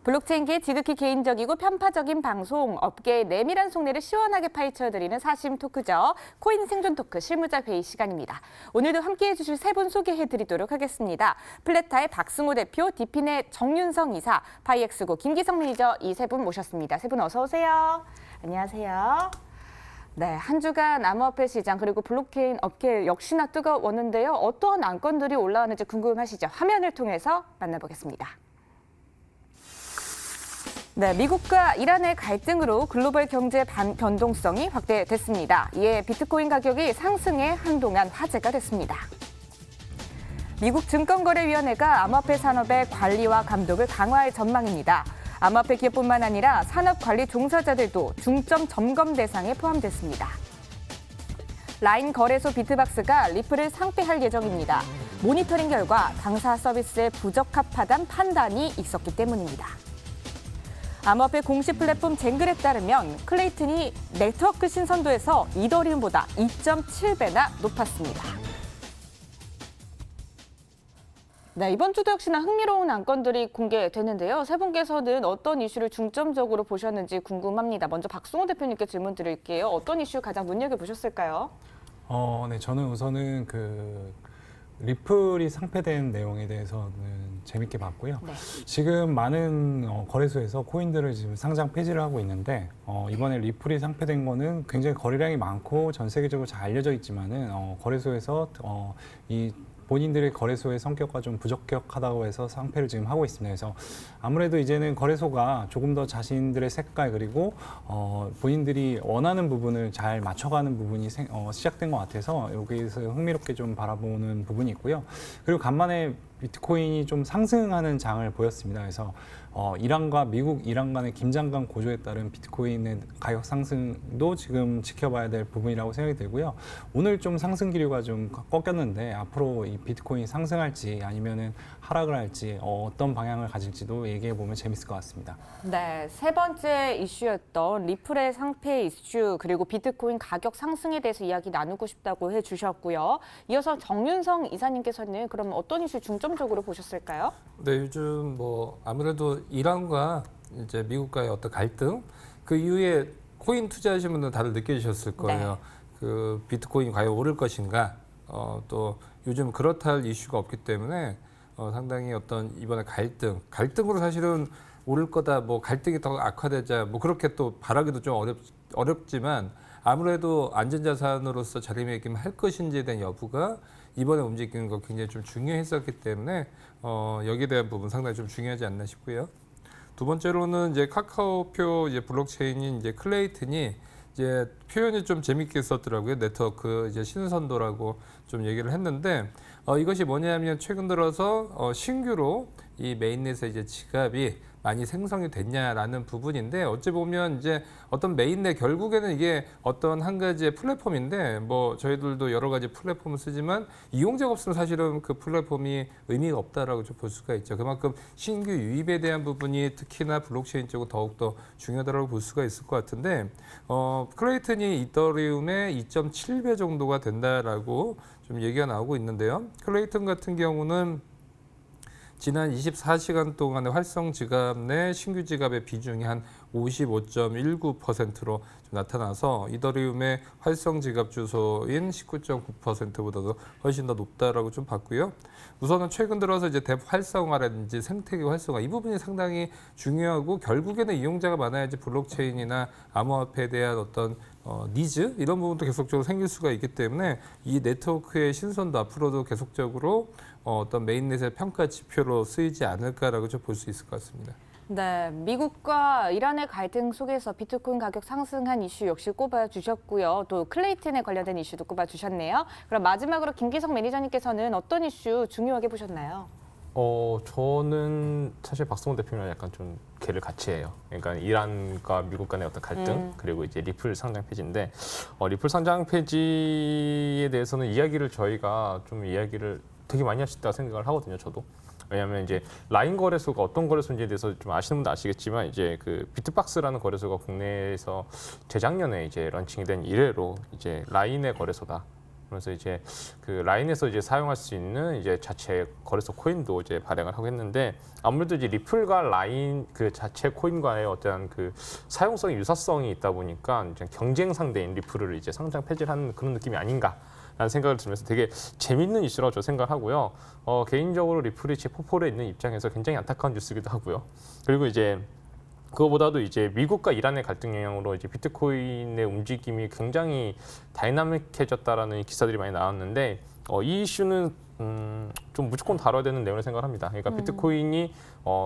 블록체인계의 지극히 개인적이고 편파적인 방송, 업계의 내밀한 속내를 시원하게 파헤쳐드리는 사심 토크죠. 코인 생존 토크 실무자 회의 시간입니다. 오늘도 함께해 주실 세 분 소개해드리도록 하겠습니다. 플레타의 박승호 대표, 디핀의 정윤성 이사, 파이엑스고 김기성 매니저 이 세 분 모셨습니다. 세 분 어서 오세요. 안녕하세요. 네, 한 주간 암호화폐 시장 그리고 블록체인 업계 역시나 뜨거웠는데요. 어떠한 안건들이 올라왔는지 궁금하시죠? 화면을 통해서 만나보겠습니다. 네, 미국과 이란의 갈등으로 글로벌 경제 변동성이 확대됐습니다. 이에 비트코인 가격이 상승해 한동안 화제가 됐습니다. 미국 증권거래위원회가 암호화폐 산업의 관리와 감독을 강화할 전망입니다. 암호화폐 기업뿐만 아니라 산업관리 종사자들도 중점 점검 대상에 포함됐습니다. 라인 거래소 비트박스가 리플을 상폐할 예정입니다. 모니터링 결과 당사 서비스의 부적합하다는 판단이 있었기 때문입니다. 암호화폐 공식 플랫폼 쟁글에 따르면 클레이튼이 네트워크 신선도에서 이더리움보다 2.7배나 높았습니다. 네, 이번 주도 역시나 흥미로운 안건들이 공개됐는데요. 세 분께서는 어떤 이슈를 중점적으로 보셨는지 궁금합니다. 먼저 박승호 대표님께 질문 드릴게요. 어떤 이슈 가장 눈여겨보셨을까요? 네, 저는 우선은 리플이 상폐된 내용에 대해서는 재밌게 봤고요. 네. 지금 많은 거래소에서 코인들을 지금 상장 폐지를 하고 있는데 이번에 리플이 상폐된 거는 굉장히 거래량이 많고 전 세계적으로 잘 알려져 있지만은 거래소에서 이 본인들의 거래소의 성격과 좀 부적격하다고 해서 상폐를 지금 하고 있습니다. 그래서 아무래도 이제는 거래소가 조금 더 자신들의 색깔 그리고 본인들이 원하는 부분을 잘 맞춰가는 부분이 시작된 것 같아서 여기에서 흥미롭게 좀 바라보는 부분이 있고요. 그리고 간만에 비트코인이 좀 상승하는 장을 보였습니다. 그래서 이란 간의 긴장감 고조에 따른 비트코인의 가격 상승도 지금 지켜봐야 될 부분이라고 생각이 들고요. 오늘 좀 상승 기류가 좀 꺾였는데 앞으로 이 비트코인이 상승할지 아니면은 하락을 할지 어떤 방향을 가질지도 얘기해 보면 재밌을 것 같습니다. 네, 세 번째 이슈였던 리플의 상폐 이슈 그리고 비트코인 가격 상승에 대해서 이야기 나누고 싶다고 해주셨고요. 이어서 정윤성 이사님께서는 그럼 어떤 이슈 중점적으로 보셨을까요? 네, 요즘 아무래도 이란과 이제 미국과의 어떤 갈등 그 이후에 코인 투자하신 분들 다들 느껴지셨을 거예요. 네. 그 비트코인이 과연 오를 것인가? 또 요즘 그렇다 할 이슈가 없기 때문에 상당히 어떤 이번에 갈등으로 사실은 오를 거다, 갈등이 더 악화되자, 그렇게 또 바라기도 좀 어렵지만 아무래도 안전자산으로서 자리매김할 것인지에 대한 여부가 이번에 움직이는 거 굉장히 좀 중요했었기 때문에 여기에 대한 부분 상당히 좀 중요하지 않나 싶고요. 두 번째로는 이제 카카오표 이제 블록체인인 이제 클레이튼이 이제 표현이 좀 재밌게 썼더라고요. 네트워크 이제 신선도라고 좀 얘기를 했는데 이것이 뭐냐면 최근 들어서 신규로 이 메인넷에 이제 지갑이 많이 생성이 됐냐라는 부분인데 어찌 보면 이제 어떤 메인넷 결국에는 이게 어떤 한 가지의 플랫폼인데 저희들도 여러 가지 플랫폼을 쓰지만 이용자가 없으면 사실은 그 플랫폼이 의미가 없다라고 좀 볼 수가 있죠. 그만큼 신규 유입에 대한 부분이 특히나 블록체인 쪽은 더욱더 중요하다고 볼 수가 있을 것 같은데 클레이튼이 이더리움의 2.7배 정도가 된다라고 좀 얘기가 나오고 있는데요. 클레이튼 같은 경우는 지난 24시간 동안의 활성 지갑 내 신규 지갑의 비중이 한 55.19%로 나타나서 이더리움의 활성 지갑 주소인 19.9%보다도 훨씬 더 높다라고 좀 봤고요. 우선은 최근 들어서 이제 대 활성화라든지 생태계 활성화 이 부분이 상당히 중요하고 결국에는 이용자가 많아야지 블록체인이나 암호화폐에 대한 어떤 니즈 이런 부분도 계속적으로 생길 수가 있기 때문에 이 네트워크의 신선도 앞으로도 계속적으로 어떤 메인넷의 평가 지표로 쓰이지 않을까라고 좀 볼 수 있을 것 같습니다. 네, 미국과 이란의 갈등 속에서 비트코인 가격 상승한 이슈 역시 꼽아주셨고요. 또 클레이튼에 관련된 이슈도 꼽아주셨네요. 그럼 마지막으로 김기성 매니저님께서는 어떤 이슈 중요하게 보셨나요? 저는 사실 박승호 대표랑 약간 좀 개를 같이 해요. 그러니까 이란과 미국 간의 어떤 갈등 그리고 이제 리플 상장 폐지인데 리플 상장 폐지에 대해서는 저희가 좀 이야기를 되게 많이 하셨다고 생각을 하거든요. 저도. 왜냐하면 이제 라인 거래소가 어떤 거래소인지에 대해서 좀 아시는 분도 아시겠지만 이제 그 비트박스라는 거래소가 국내에서 재작년에 이제 런칭이 된 이래로 이제 라인의 거래소다. 그래서 이제 그 라인에서 이제 사용할 수 있는 이제 자체 거래소 코인도 이제 발행을 하고 했는데 아무래도 이제 리플과 라인 그 자체 코인과의 어떤 그 사용성 유사성이 있다 보니까 이제 경쟁 상대인 리플을 이제 상장 폐지하는 그런 느낌이 아닌가. 라는 생각을 들으면서 되게 재밌는 이슈라고 저 생각하고요. 개인적으로 리플이 제 포폴에 있는 입장에서 굉장히 안타까운 뉴스기도 하고요. 그리고 이제 그거보다도 이제 미국과 이란의 갈등 영향으로 이제 비트코인의 움직임이 굉장히 다이나믹해졌다라는 기사들이 많이 나왔는데 이 이슈는 좀 무조건 다뤄야 되는 내용을 생각합니다. 그러니까 비트코인이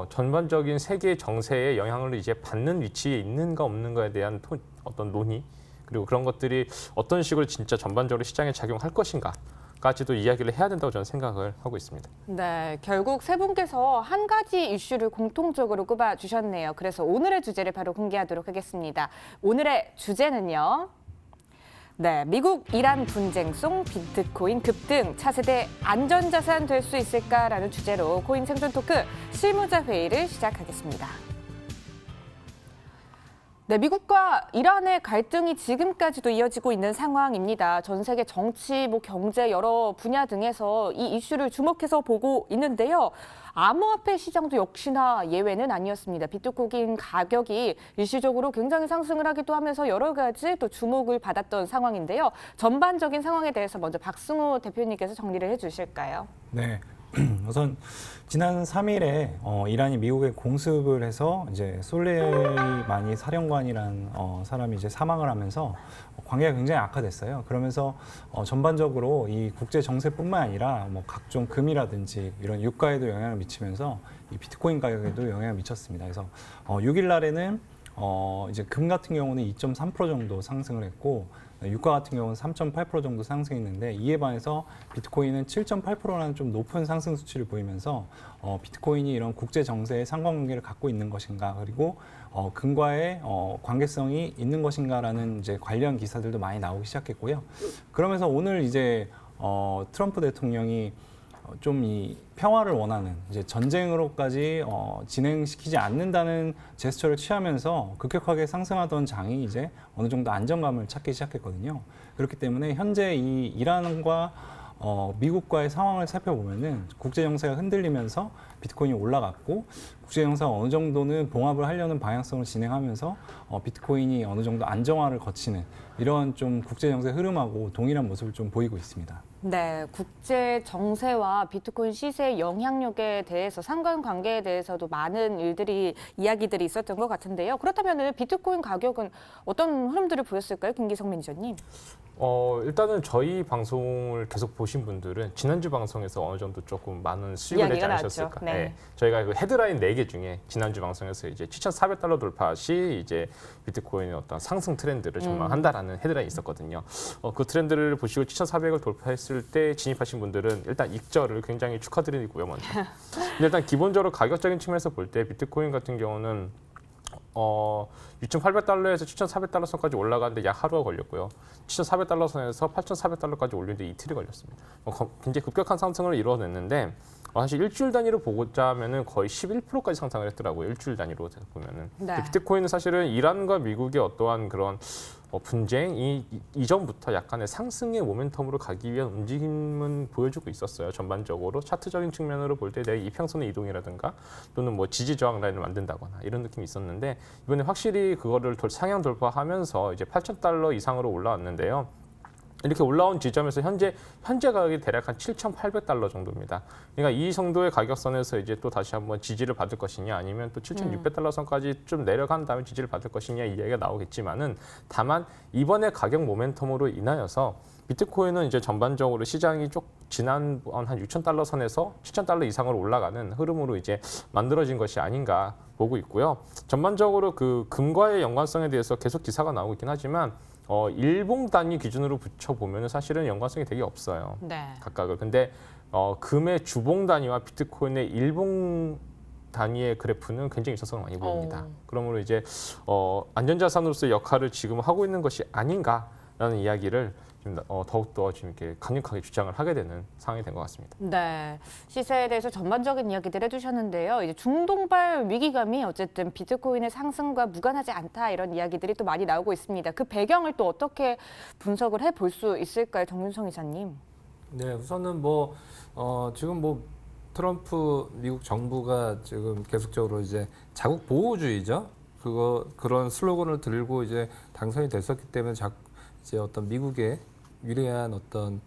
전반적인 세계 정세에 영향을 이제 받는 위치에 있는가 없는가에 대한 어떤 논의 그리고 그런 것들이 어떤 식으로 진짜 전반적으로 시장에 작용할 것인가까지도 이야기를 해야 된다고 저는 생각을 하고 있습니다. 네, 결국 세 분께서 한 가지 이슈를 공통적으로 꼽아주셨네요. 그래서 오늘의 주제를 바로 공개하도록 하겠습니다. 오늘의 주제는요. 네, 미국 이란 분쟁 속 비트코인 급등, 차세대 안전자산 될 수 있을까라는 주제로 코인 생존 토크 실무자 회의를 시작하겠습니다. 네, 미국과 이란의 갈등이 지금까지도 이어지고 있는 상황입니다. 전 세계 정치, 경제 여러 분야 등에서 이 이슈를 주목해서 보고 있는데요. 암호화폐 시장도 역시나 예외는 아니었습니다. 비트코인 가격이 일시적으로 굉장히 상승을 하기도 하면서 여러 가지 또 주목을 받았던 상황인데요. 전반적인 상황에 대해서 먼저 박승호 대표님께서 정리를 해주실까요? 네. 우선 지난 3일에 이란이 미국에 공습을 해서 이제 솔레이마니 사령관이란 사람이 이제 사망을 하면서 관계가 굉장히 악화됐어요. 그러면서 전반적으로 이 국제 정세뿐만 아니라 각종 금이라든지 이런 유가에도 영향을 미치면서 이 비트코인 가격에도 영향을 미쳤습니다. 그래서 6일 날에는 이제 금 같은 경우는 2.3% 정도 상승을 했고 유가 같은 경우는 3.8% 정도 상승했는데 이에 반해서 비트코인은 7.8%라는 좀 높은 상승 수치를 보이면서 비트코인이 이런 국제 정세에 상관관계를 갖고 있는 것인가 그리고 금과의 관계성이 있는 것인가라는 이제 관련 기사들도 많이 나오기 시작했고요. 그러면서 오늘 이제 트럼프 대통령이 좀 이 평화를 원하는 이제 전쟁으로까지 진행시키지 않는다는 제스처를 취하면서 급격하게 상승하던 장이 이제 어느 정도 안정감을 찾기 시작했거든요. 그렇기 때문에 현재 이 이란과 미국과의 상황을 살펴보면은 국제 정세가 흔들리면서 비트코인이 올라갔고 국제 정세가 어느 정도는 봉합을 하려는 방향성을 진행하면서 비트코인이 어느 정도 안정화를 거치는 이런 좀 국제 정세 흐름하고 동일한 모습을 좀 보이고 있습니다. 네, 국제 정세와 비트코인 시세의 영향력에 대해서 상관관계에 대해서도 많은 이야기들이 있었던 것 같은데요. 그렇다면 비트코인 가격은 어떤 흐름들을 보였을까요, 김기성 매니저님? 일단은 저희 방송을 계속 보신 분들은 지난주 방송에서 어느 정도 조금 많은 수익을 내지 않으셨을까? 네. 네. 저희가 그 헤드라인 4개 중에 지난주 방송에서 이제 7,400달러 돌파 시 이제 비트코인의 어떤 상승 트렌드를 전망한다라는 헤드라인이 있었거든요. 그 트렌드를 보시고 7,400을 돌파했을 때 진입하신 분들은 일단 익절을 굉장히 축하드리고요, 먼저. 근데 일단 기본적으로 가격적인 측면에서 볼 때 비트코인 같은 경우는 6,800달러에서 7,400달러 선까지 올라가는데 약 하루가 걸렸고요. 7,400달러 선에서 8,400달러까지 올리는데 이틀이 걸렸습니다. 굉장히 급격한 상승을 이루어냈는데 사실 일주일 단위로 보자면은 거의 11%까지 상승을 했더라고요. 일주일 단위로 보면은. 네. 비트코인은 사실은 이란과 미국의 어떠한 그런 분쟁이 이전부터 약간의 상승의 모멘텀으로 가기 위한 움직임은 보여주고 있었어요. 전반적으로 차트적인 측면으로 볼 때 내 이평선의 이동이라든가 또는 지지 저항 라인을 만든다거나 이런 느낌이 있었는데 이번에 확실히 그거를 상향 돌파하면서 이제 8,000달러 이상으로 올라왔는데요. 이렇게 올라온 지점에서 현재 가격이 대략 한 7,800달러 정도입니다. 그러니까 이 정도의 가격선에서 이제 또 다시 한번 지지를 받을 것이냐 아니면 또 7,600달러 선까지 좀 내려간 다음에 지지를 받을 것이냐 이야기가 나오겠지만은 다만 이번에 가격 모멘텀으로 인하여서 비트코인은 이제 전반적으로 시장이 지난번 한 6,000달러 선에서 7,000달러 이상으로 올라가는 흐름으로 이제 만들어진 것이 아닌가 보고 있고요. 전반적으로 그 금과의 연관성에 대해서 계속 기사가 나오고 있긴 하지만 일봉 단위 기준으로 붙여보면 사실은 연관성이 되게 없어요. 네. 각각을. 근데 금의 주봉 단위와 비트코인의 일봉 단위의 그래프는 굉장히 일사성을 많이 보입니다. 그러므로 이제 안전자산으로서의 역할을 지금 하고 있는 것이 아닌가 된다라는 이야기를 좀 더욱더 지금 이렇게 강력하게 주장을 하게 되는 상황이 된 것 같습니다. 네, 시세에 대해서 전반적인 이야기들 해주셨는데요. 이제 중동발 위기감이 어쨌든 비트코인의 상승과 무관하지 않다 이런 이야기들이 또 많이 나오고 있습니다. 그 배경을 또 어떻게 분석을 해볼 수 있을까요, 정윤성 이사님? 네, 우선은 지금 트럼프 미국 정부가 지금 계속적으로 이제 자국 보호주의죠. 그런 슬로건을 들고 이제 당선이 됐었기 때문에 이제 어떤 미국의 유리한 어떤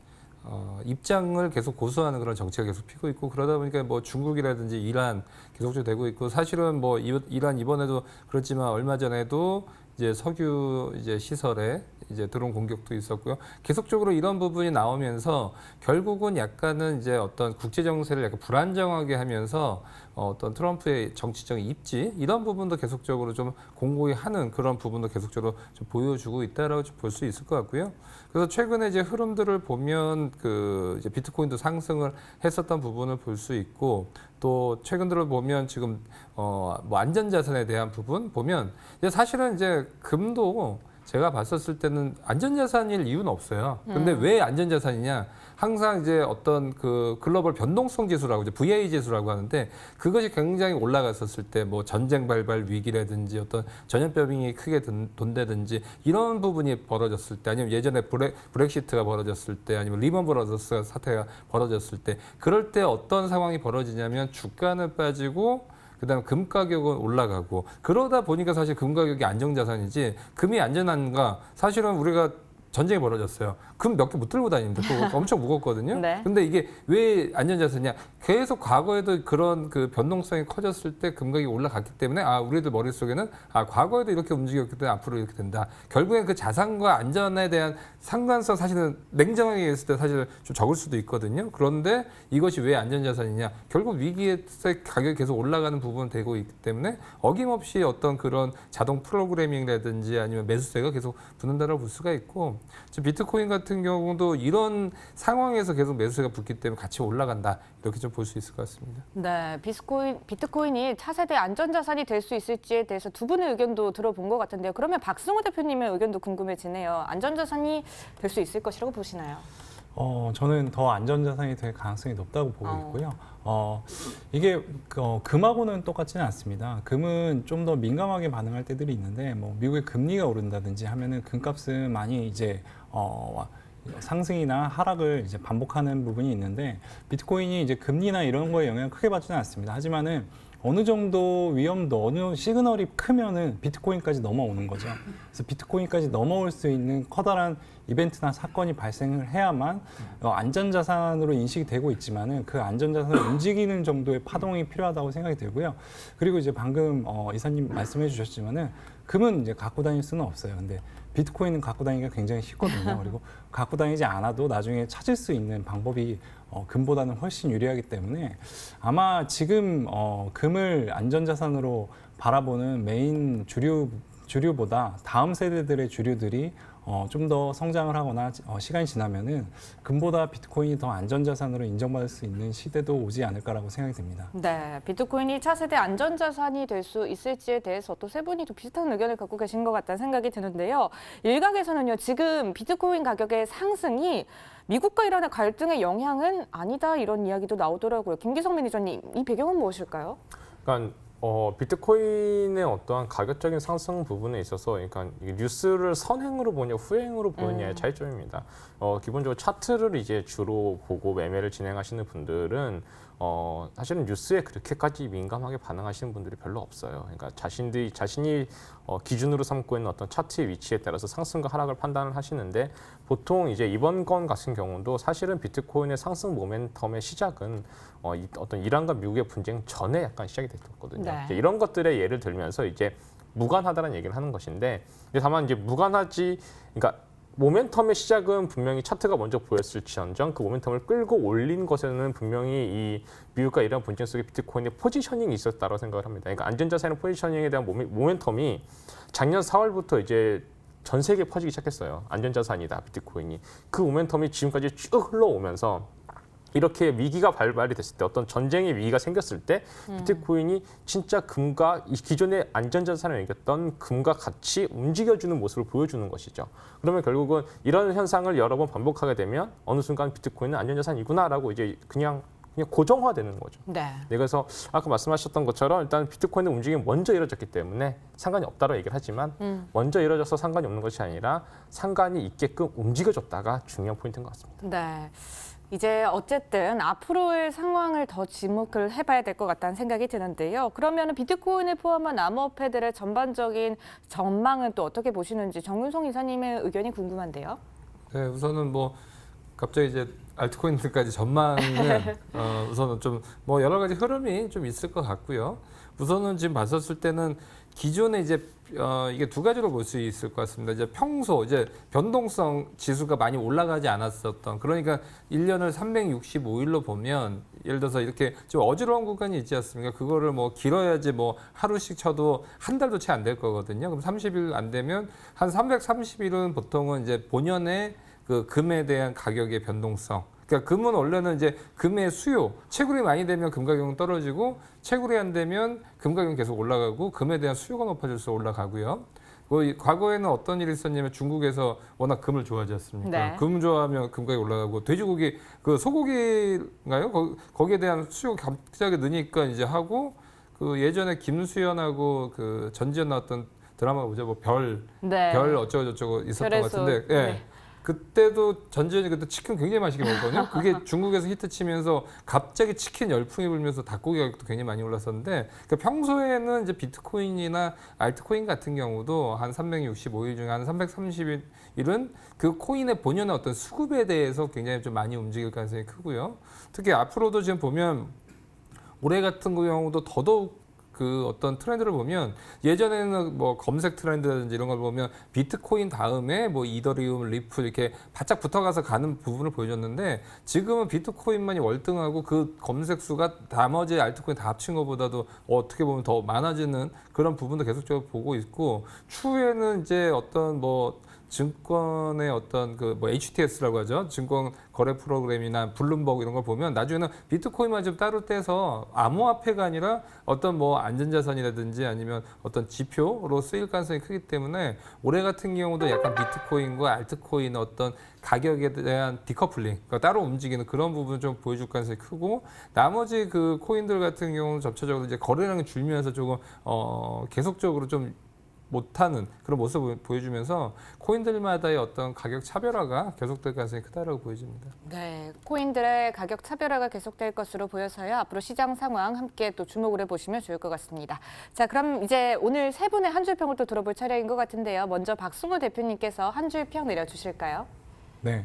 입장을 계속 고수하는 그런 정책을 계속 피고 있고, 그러다 보니까 중국이라든지 이란 계속적으로 되고 있고, 사실은 이란 이번에도 그렇지만 얼마 전에도 이제 석유 시설에 드론 공격도 있었고요. 계속적으로 이런 부분이 나오면서 결국은 약간은 이제 어떤 국제 정세를 약간 불안정하게 하면서 어떤 트럼프의 정치적인 입지 이런 부분도 계속적으로 좀 공고히 하는 그런 부분도 계속적으로 좀 보여주고 있다라고 볼 수 있을 것 같고요. 그래서 최근에 이제 흐름들을 보면 이제 비트코인도 상승을 했었던 부분을 볼 수 있고, 또 최근 들어 보면 지금 안전자산에 대한 부분 보면 사실은 이제 금도 제가 봤었을 때는 안전자산일 이유는 없어요. 근데 왜 안전자산이냐? 항상 이제 어떤 글로벌 변동성 지수라고 이제 VI 지수라고 하는데, 그것이 굉장히 올라갔었을 때 전쟁 발발 위기라든지 어떤 전염병이 크게 돈다든지 이런 부분이 벌어졌을 때, 아니면 예전에 브렉시트가 벌어졌을 때, 아니면 리먼 브라더스 사태가 벌어졌을 때, 그럴 때 어떤 상황이 벌어지냐면 주가는 빠지고 그다음에 금 가격은 올라가고, 그러다 보니까 사실 금 가격이 안정자산이지, 금이 안전한가? 사실은 우리가 전쟁이 벌어졌어요. 금 몇 개 못 들고 다니는데 또 엄청 무겁거든요. 네. 근데 이게 왜 안전자산이냐? 계속 과거에도 그런 변동성이 커졌을 때 금가격이 올라갔기 때문에 우리들 머릿속에는 과거에도 이렇게 움직였기 때문에 앞으로 이렇게 된다. 결국엔 그 자산과 안전에 대한 상관성, 사실은 냉정하게 얘기했을 때 사실 좀 적을 수도 있거든요. 그런데 이것이 왜 안전자산이냐? 결국 위기에 가격이 계속 올라가는 부분은 되고 있기 때문에 어김없이 어떤 그런 자동 프로그래밍이라든지 아니면 매수세가 계속 붙는다라고 볼 수가 있고, 지금 비트코인 같은 경우도 이런 상황에서 계속 매수세가 붙기 때문에 같이 올라간다, 이렇게 좀 볼 수 있을 것 같습니다. 네, 비트코인이 차세대 안전자산이 될 수 있을지에 대해서 두 분의 의견도 들어본 것 같은데요. 그러면 박승호 대표님의 의견도 궁금해지네요. 안전자산이 될 수 있을 것이라고 보시나요? 저는 더 안전자산이 될 가능성이 높다고 보고 있고요. 이게 금하고는 똑같지는 않습니다. 금은 좀 더 민감하게 반응할 때들이 있는데, 미국의 금리가 오른다든지 하면은 금값은 많이 이제 상승이나 하락을 이제 반복하는 부분이 있는데, 비트코인이 이제 금리나 이런 거에 영향을 크게 받지는 않습니다. 하지만은 어느 정도 위험도, 어느 시그널이 크면은 비트코인까지 넘어오는 거죠. 그래서 비트코인까지 넘어올 수 있는 커다란 이벤트나 사건이 발생을 해야만 안전자산으로 인식이 되고 있지만은, 그 안전자산을 움직이는 정도의 파동이 필요하다고 생각이 들고요. 그리고 이제 방금 이사님 말씀해 주셨지만은, 금은 이제 갖고 다닐 수는 없어요. 근데 비트코인은 갖고 다니기가 굉장히 쉽거든요. 그리고 갖고 다니지 않아도 나중에 찾을 수 있는 방법이 금보다는 훨씬 유리하기 때문에, 아마 지금 금을 안전자산으로 바라보는 메인 주류보다 다음 세대들의 주류들이 좀 더 성장을 하거나 시간이 지나면은 금보다 비트코인이 더 안전자산으로 인정받을 수 있는 시대도 오지 않을까라고 생각이 듭니다. 네, 비트코인이 차세대 안전자산이 될 수 있을지에 대해서 또 세 분이 또 비슷한 의견을 갖고 계신 것 같다는 생각이 드는데요. 일각에서는요, 지금 비트코인 가격의 상승이 미국과 이란의 갈등의 영향은 아니다, 이런 이야기도 나오더라고요. 김기성 매니저님, 이 배경은 무엇일까요? 그러니까 비트코인의 어떠한 가격적인 상승 부분에 있어서, 그러니까 이게 뉴스를 선행으로 보냐 후행으로 보느냐의 차이점입니다. 기본적으로 차트를 이제 주로 보고 매매를 진행하시는 분들은 사실은 뉴스에 그렇게까지 민감하게 반응하시는 분들이 별로 없어요. 그러니까 자신이 기준으로 삼고 있는 어떤 차트의 위치에 따라서 상승과 하락을 판단을 하시는데, 보통 이제 이번 건 같은 경우도 사실은 비트코인의 상승 모멘텀의 시작은 어떤 이란과 미국의 분쟁 전에 약간 시작이 됐었거든요. 네. 이제 이런 것들의 예를 들면서 이제 무관하다는 얘기를 하는 것인데, 다만 이제 그러니까 모멘텀의 시작은 분명히 차트가 먼저 보였을지언정 그 모멘텀을 끌고 올린 것에는 분명히 이 미국과 이란 분쟁 속에 비트코인의 포지셔닝이 있었다고 생각을 합니다. 그러니까 안전자산의 포지셔닝에 대한 모멘텀이 작년 4월부터 이제 전 세계에 퍼지기 시작했어요. 안전자산이다, 비트코인이. 그 모멘텀이 지금까지 쭉 흘러오면서 이렇게 위기가 발발이 됐을 때 어떤 전쟁의 위기가 생겼을 때 비트코인이 진짜 금과 이 기존의 안전자산을 이겼던 금과 같이 움직여주는 모습을 보여주는 것이죠. 그러면 결국은 이런 현상을 여러 번 반복하게 되면 어느 순간 비트코인은 안전자산이구나라고 이제 그냥 고정화되는 거죠. 네. 그래서 아까 말씀하셨던 것처럼 일단 비트코인의 움직임이 먼저 이루어졌기 때문에 상관이 없다고 얘기를 하지만 먼저 이루어져서 상관이 없는 것이 아니라 상관이 있게끔 움직여줬다가 중요한 포인트인 것 같습니다. 네. 이제 어쨌든 앞으로의 상황을 더 지목을 해봐야 될 것 같다는 생각이 드는데요. 그러면 비트코인을 포함한 암호화폐들의 전반적인 전망은 또 어떻게 보시는지 정윤성 이사님의 의견이 궁금한데요. 네, 우선은 뭐 갑자기 이제 알트코인들까지 전망은 우선은 좀 뭐 여러 가지 흐름이 좀 있을 것 같고요. 우선은 지금 봤었을 때는 기존에 이제 이게 두 가지로 볼 수 있을 것 같습니다. 이제 평소 이제 변동성 지수가 많이 올라가지 않았었던, 그러니까 1년을 365일로 보면 예를 들어서 이렇게 좀 어지러운 구간이 있지 않습니까? 그거를 뭐 길어야지 뭐 하루씩 쳐도 한 달도 채 안 될 거거든요. 그럼 30일 안 되면 한 330일은 보통은 이제 본연의 그 금에 대한 가격의 변동성. 그러니까 금은 원래는 이제 금의 수요, 채굴이 많이 되면 금 가격은 떨어지고 채굴이 안 되면 금 가격은 계속 올라가고 금에 대한 수요가 높아질수록 올라가고요. 과거에는 어떤 일이 있었냐면 중국에서 워낙 금을 좋아하지 않습니까? 네. 금 좋아하면 금 가격이 올라가고 돼지고기 그 소고기인가요? 거기에 대한 수요가 갑자기 느니까 이제 하고 그 예전에 김수현하고 그 전지현 나왔던 드라마가 뭐죠? 뭐 네. 별 어쩌고 저쩌고 있었던 것 별에서, 같은데, 예. 네. 그때도 전지현이 그때 치킨 굉장히 맛있게 먹었거든요. 그게 중국에서 히트치면서 갑자기 치킨 열풍이 불면서 닭고기 가격도 굉장히 많이 올랐었는데, 그러니까 평소에는 이제 비트코인이나 알트코인 같은 경우도 한 365일 중에 한 330일은 그 코인의 본연의 어떤 수급에 대해서 굉장히 좀 많이 움직일 가능성이 크고요. 특히 앞으로도 지금 보면 올해 같은 경우도 더더욱 그 어떤 트렌드를 보면 예전에는 뭐 검색 트렌드라든지 이런 걸 보면 비트코인 다음에 뭐 이더리움, 리플 이렇게 바짝 붙어가서 가는 부분을 보여줬는데 지금은 비트코인만이 월등하고 그 검색 수가 나머지 알트코인 다 합친 것보다도 어떻게 보면 더 많아지는 그런 부분도 계속적으로 보고 있고, 추후에는 이제 어떤 뭐 증권의 어떤 그 뭐 HTS라고 하죠. 증권 거래 프로그램이나 블룸버그 이런 걸 보면 나중에는 비트코인만 좀 따로 떼서 암호화폐가 아니라 어떤 뭐 안전자산이라든지 아니면 어떤 지표로 쓰일 가능성이 크기 때문에 올해 같은 경우도 약간 비트코인과 알트코인 어떤 가격에 대한 디커플링, 그러니까 따로 움직이는 그런 부분을 좀 보여줄 가능성이 크고, 나머지 그 코인들 같은 경우는 전체적으로 이제 거래량이 줄면서 조금 계속적으로 좀 못하는 그런 모습을 보여주면서 코인들마다의 어떤 가격 차별화가 계속될 가능성이 크다라고 보여집니다. 네, 코인들의 가격 차별화가 계속될 것으로 보여서요. 앞으로 시장 상황 함께 또 주목을 해보시면 좋을 것 같습니다. 자, 그럼 이제 오늘 세 분의 한 줄 평을 또 들어볼 차례인 것 같은데요. 먼저 박승우 대표님께서 한 줄 평 내려주실까요? 네,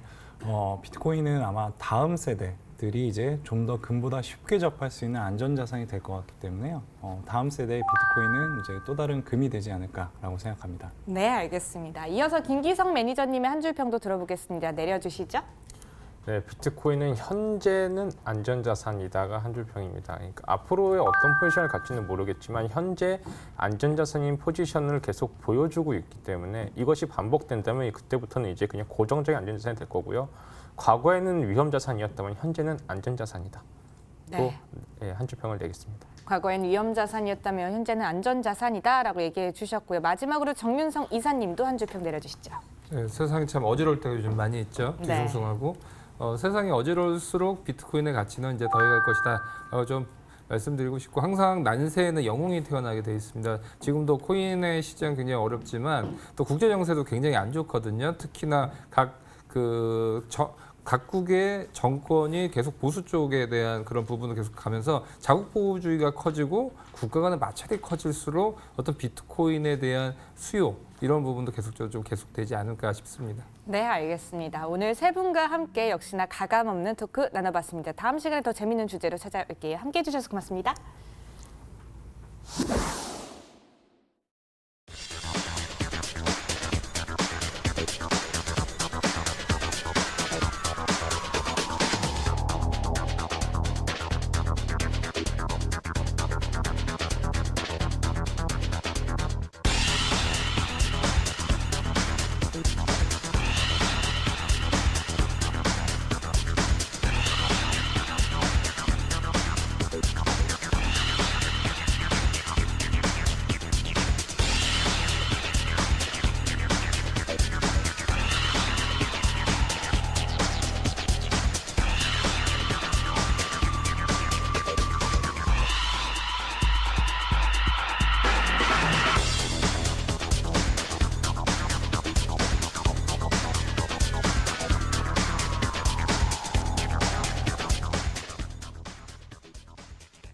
비트코인은 아마 다음 세대들이 이제 좀 더 금보다 쉽게 접할 수 있는 안전자산이 될 것 같기 때문에요. 다음 세대의 비트코인은 이제 또 다른 금이 되지 않을까라고 생각합니다. 네, 알겠습니다. 이어서 김기성 매니저님의 한 줄 평도 들어보겠습니다. 내려주시죠. 네, 비트코인은 현재는 안전자산이다가 한 줄 평입니다. 그러니까 앞으로의 어떤 포지션을 갖지는 모르겠지만 현재 안전자산인 포지션을 계속 보여주고 있기 때문에 이것이 반복된다면 그때부터는 이제 그냥 고정적인 안전자산이 될 거고요. 과거에는 위험자산이었다면 현재는 안전자산이다. 네. 한 줄 평을 내겠습니다. 과거엔 위험자산이었다면 현재는 안전자산이다라고 얘기해 주셨고요. 마지막으로 정윤성 이사님도 한 줄 평 내려주시죠. 네, 세상이 참 어지러울 때가 요즘 많이 있죠. 네. 뒤숭숭하고 세상이 어지러울수록 비트코인의 가치는 이제 더해갈 것이다. 좀 말씀드리고 싶고, 항상 난세에는 영웅이 태어나게 돼 있습니다. 지금도 코인의 시장 굉장히 어렵지만 또 국제 정세도 굉장히 안 좋거든요. 특히나 각국의 정권이 계속 보수 쪽에 대한 그런 부분을 계속 가면서 자국 보호주의가 커지고 국가 간의 마찰이 커질수록 어떤 비트코인에 대한 수요 이런 부분도 계속적으로 좀 계속되지 않을까 싶습니다. 네, 알겠습니다. 오늘 세 분과 함께 역시나 가감 없는 토크 나눠봤습니다. 다음 시간에 더 재밌는 주제로 찾아올게요. 함께해 주셔서 고맙습니다.